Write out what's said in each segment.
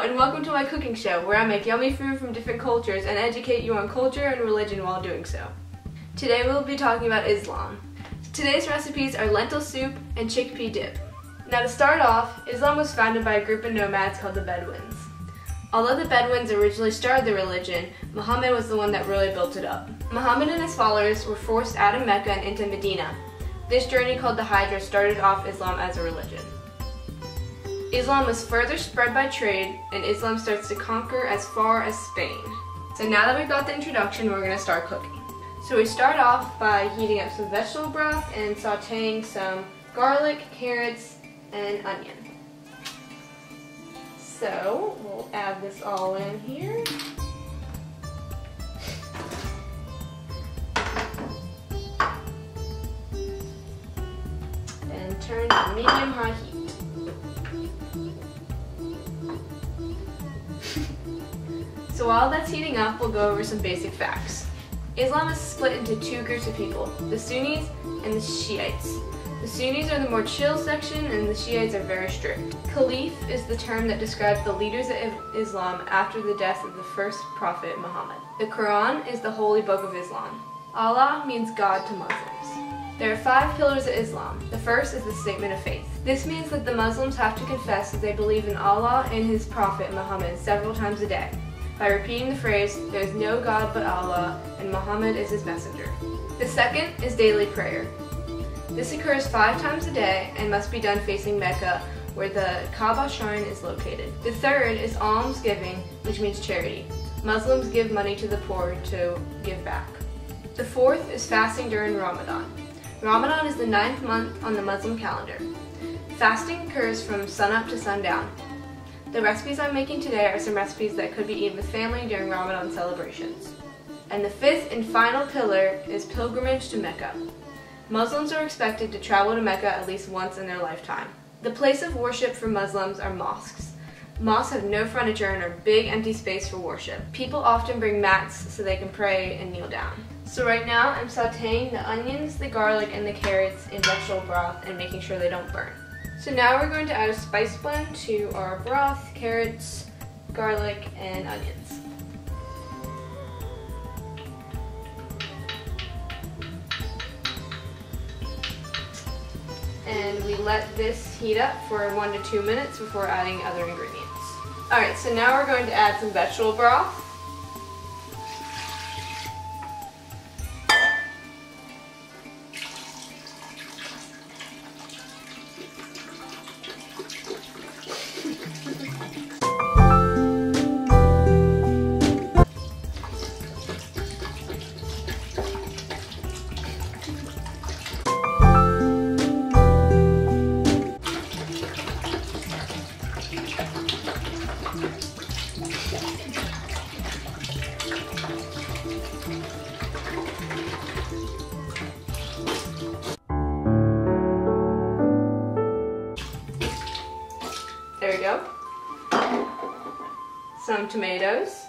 and welcome to my cooking show, where I make yummy food from different cultures and educate you on culture and religion while doing so. Today we'll be talking about Islam. Today's recipes are lentil soup and chickpea dip. Now to start off, Islam was founded by a group of nomads called the Bedouins. Although the Bedouins originally started the religion, Muhammad was the one that really built it up. Muhammad and his followers were forced out of Mecca and into Medina. This journey called the Hijra started off Islam as a religion. Islam was further spread by trade, and Islam starts to conquer as far as Spain. So now that we've got the introduction, we're going to start cooking. So we start off by heating up some vegetable broth and sauteing some garlic, carrots, and onion. So we'll add this all in here. And turn to medium-high heat. So while that's heating up, we'll go over some basic facts. Islam is split into two groups of people, the Sunnis and the Shiites. The Sunnis are the more chill section and the Shiites are very strict. Caliph is the term that describes the leaders of Islam after the death of the first prophet, Muhammad. The Quran is the holy book of Islam. Allah means God to Muslims. There are 5 pillars of Islam. The first is the statement of faith. This means that the Muslims have to confess that they believe in Allah and his prophet, Muhammad, several times a day, by repeating the phrase, "There is no God but Allah, and Muhammad is his messenger." The second is daily prayer. This occurs 5 times a day and must be done facing Mecca, where the Kaaba shrine is located. The third is almsgiving, which means charity. Muslims give money to the poor to give back. The fourth is fasting during Ramadan. Ramadan is the 9th month on the Muslim calendar. Fasting occurs from sunup to sundown. The recipes I'm making today are some recipes that could be eaten with family during Ramadan celebrations. And the 5th and final pillar is pilgrimage to Mecca. Muslims are expected to travel to Mecca at least once in their lifetime. The place of worship for Muslims are mosques. Mosques have no furniture and are big empty space for worship. People often bring mats so they can pray and kneel down. So right now I'm sauteing the onions, the garlic, and the carrots in vegetable broth and making sure they don't burn. So now we're going to add a spice blend to our broth, carrots, garlic, and onions. And we let this heat up for 1 to 2 minutes before adding other ingredients. Alright, so now we're going to add some vegetable broth. There we go. Some tomatoes.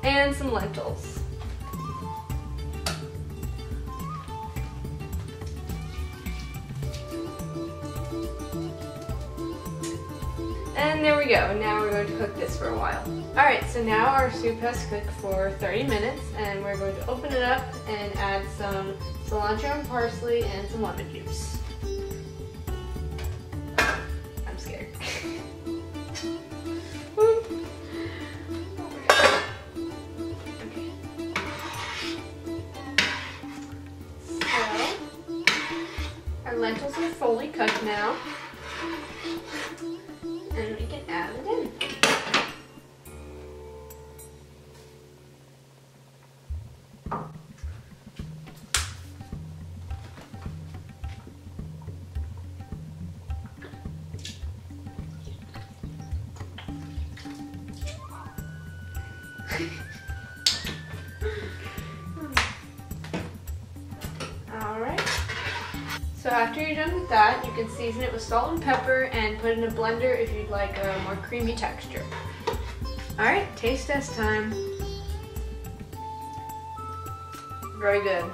And some lentils. And there we go. Now we're going to cook this for a while. Alright, so now our soup has cooked for 30 minutes and we're going to open it up and add some cilantro and parsley and some lemon juice. I'm scared. Okay. So, our lentils are fully cooked now. And we can add it in. Alright. So after you're done with that, you can season it with salt and pepper and put it in a blender if you'd like a more creamy texture. Alright, taste test time. Very good.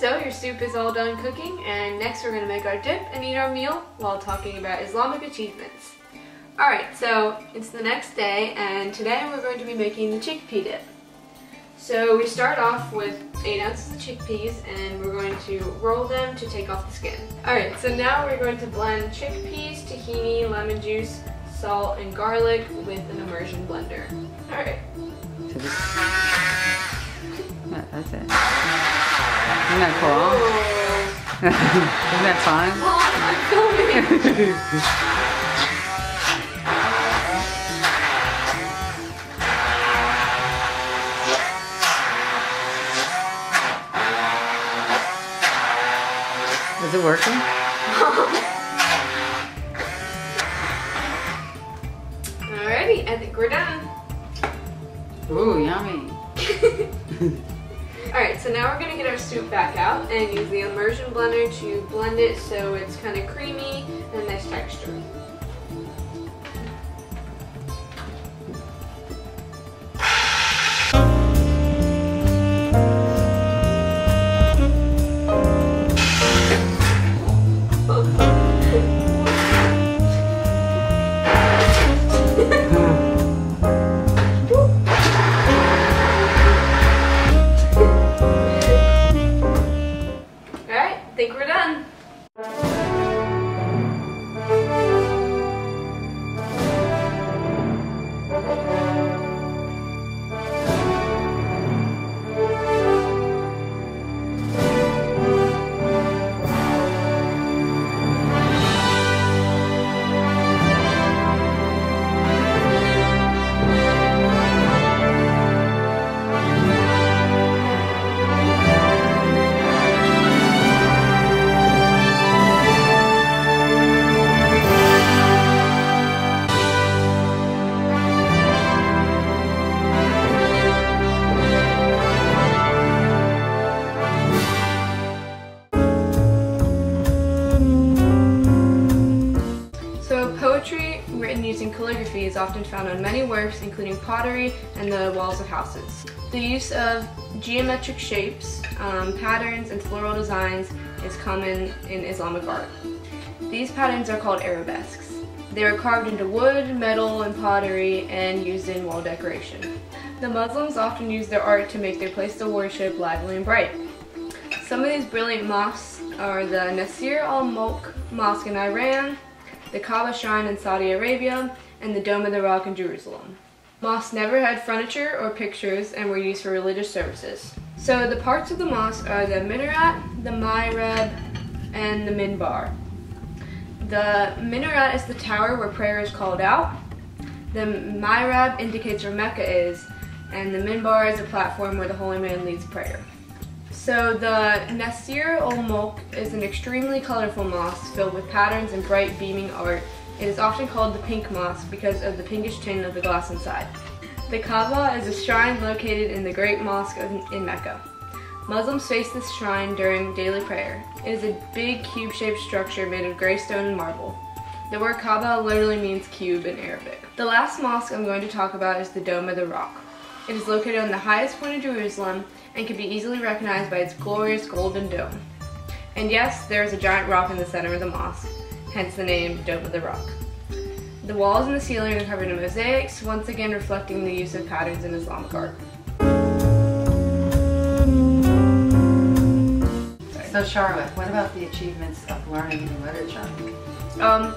So your soup is all done cooking, and next we're going to make our dip and eat our meal while talking about Islamic achievements. Alright, so it's the next day, and today we're going to be making the chickpea dip. So we start off with 8 ounces of chickpeas, and we're going to roll them to take off the skin. Alright, so now we're going to blend chickpeas, tahini, lemon juice, salt, and garlic with an immersion blender. Alright. That's it. Isn't that cool? Isn't that fun? Oh, I'm filming. Is it working? Alrighty, I think we're done. Ooh, yummy. Alright, so now we're going to get our soup back out and use the immersion blender to blend it so it's kind of creamy and a nice texture. I think we're done. Poetry written using calligraphy is often found on many works, including pottery and the walls of houses. The use of geometric shapes, patterns, and floral designs is common in Islamic art. These patterns are called arabesques. They are carved into wood, metal, and pottery and used in wall decoration. The Muslims often use their art to make their place of worship lively and bright. Some of these brilliant mosques are the Nasir al-Mulk Mosque in Iran, the Kaaba Shrine in Saudi Arabia, and the Dome of the Rock in Jerusalem. Mosques never had furniture or pictures and were used for religious services. So the parts of the mosque are the minaret, the mihrab, and the minbar. The minaret is the tower where prayer is called out. The mihrab indicates where Mecca is, and the minbar is a platform where the holy man leads prayer. So the Nasir al-Mulk is an extremely colorful mosque filled with patterns and bright beaming art. It is often called the Pink Mosque because of the pinkish tint of the glass inside. The Kaaba is a shrine located in the Great Mosque in Mecca. Muslims face this shrine during daily prayer. It is a big cube-shaped structure made of gray stone and marble. The word Kaaba literally means cube in Arabic. The last mosque I'm going to talk about is the Dome of the Rock. It is located on the highest point of Jerusalem and can be easily recognized by its glorious golden dome. And yes, there is a giant rock in the center of the mosque, hence the name Dome of the Rock. The walls and the ceiling are covered in mosaics, once again reflecting the use of patterns in Islamic art. So Charlotte, what about the achievements of learning and literature?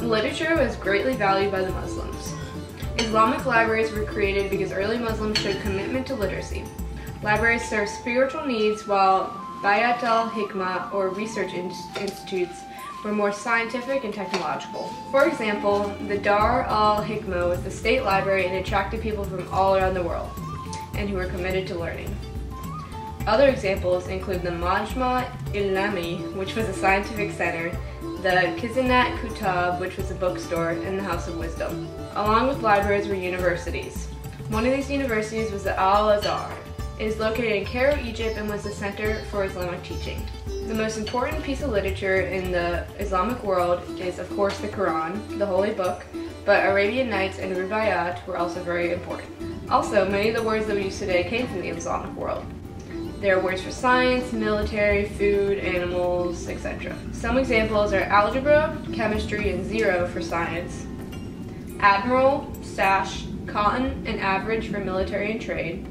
Literature was greatly valued by the Muslims. Islamic libraries were created because early Muslims showed commitment to literacy. Libraries serve spiritual needs, while Bayat al-Hikmah, or research institutes, were more scientific and technological. For example, the Dar al-Hikmah was the state library and attracted people from all around the world, and who were committed to learning. Other examples include the Majma' Ilmi, which was a scientific center, the Kizanat Kutab, which was a bookstore, and the House of Wisdom. Along with libraries were universities. One of these universities was the Al-Azhar. It is located in Cairo, Egypt, and was the center for Islamic teaching. The most important piece of literature in the Islamic world is, of course, the Quran, the Holy Book, but Arabian Nights and Rubaiyat were also very important. Also, many of the words that we use today came from the Islamic world. There are words for science, military, food, animals, etc. Some examples are algebra, chemistry, and zero for science, admiral, sash, cotton, and average for military and trade,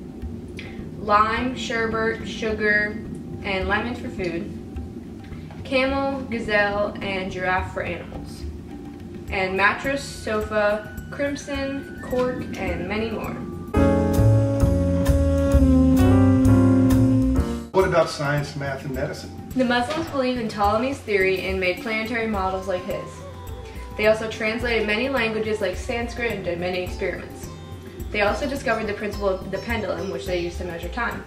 lime, sherbet, sugar, and lemon for food, camel, gazelle, and giraffe for animals, and mattress, sofa, crimson, cork, and many more. What about science, math, and medicine? The Muslims believed in Ptolemy's theory and made planetary models like his. They also translated many languages like Sanskrit and did many experiments. They also discovered the principle of the pendulum, which they used to measure time.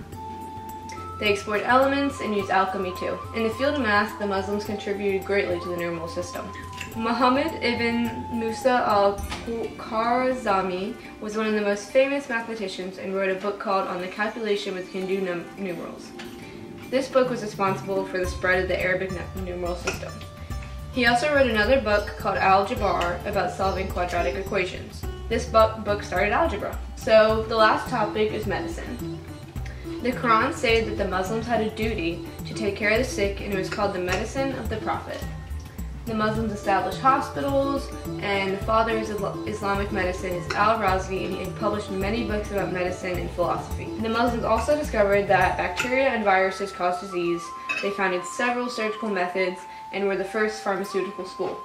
They explored elements and used alchemy too. In the field of math, the Muslims contributed greatly to the numeral system. Muhammad ibn Musa al-Khwarizmi was one of the most famous mathematicians and wrote a book called On the Calculation with Hindu Numerals. This book was responsible for the spread of the Arabic numeral system. He also wrote another book called Al-Jabr about solving quadratic equations. This book started algebra. So the last topic is medicine. The Quran stated that the Muslims had a duty to take care of the sick, and it was called the medicine of the Prophet. The Muslims established hospitals, and the father of Islamic medicine is Al-Razi, and he published many books about medicine and philosophy. The Muslims also discovered that bacteria and viruses cause disease. They founded several surgical methods and were the first pharmaceutical school.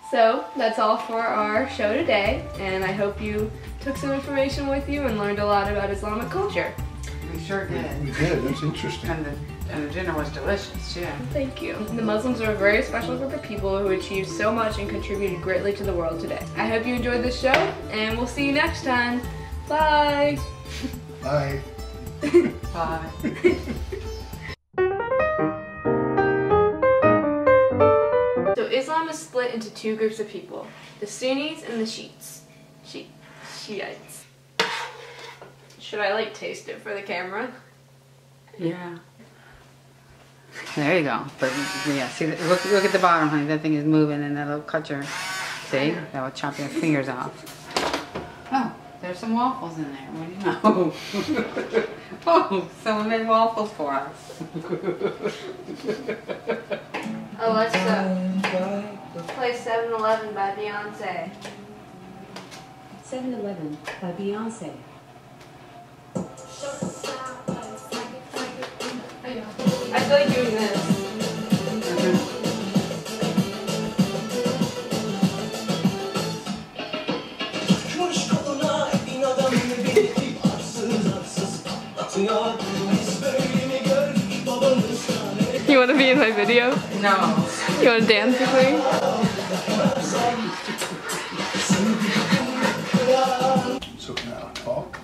So that's all for our show today, and I hope you took some information with you and learned a lot about Islamic culture. We sure did. We did. That's interesting. And the dinner was delicious, too. Thank you. The Muslims are a very special group of people who achieved so much and contributed greatly to the world today. I hope you enjoyed this show, and we'll see you next time. Bye. Bye. Bye. So Islam is split into two groups of people, the Sunnis and the Shiites. Shiites. Should I taste it for the camera? Yeah. There you go. But yeah, see, look at the bottom, honey. That thing is moving, and that'll cut your. See, that will chop your fingers off. Oh, there's some waffles in there. What do you know? Oh, someone made waffles for us. Alexa, play 7-Eleven by Beyonce. 7-Eleven by Beyonce. I feel like doing this. You want to be in my video? No. You want to dance with me? So now talk.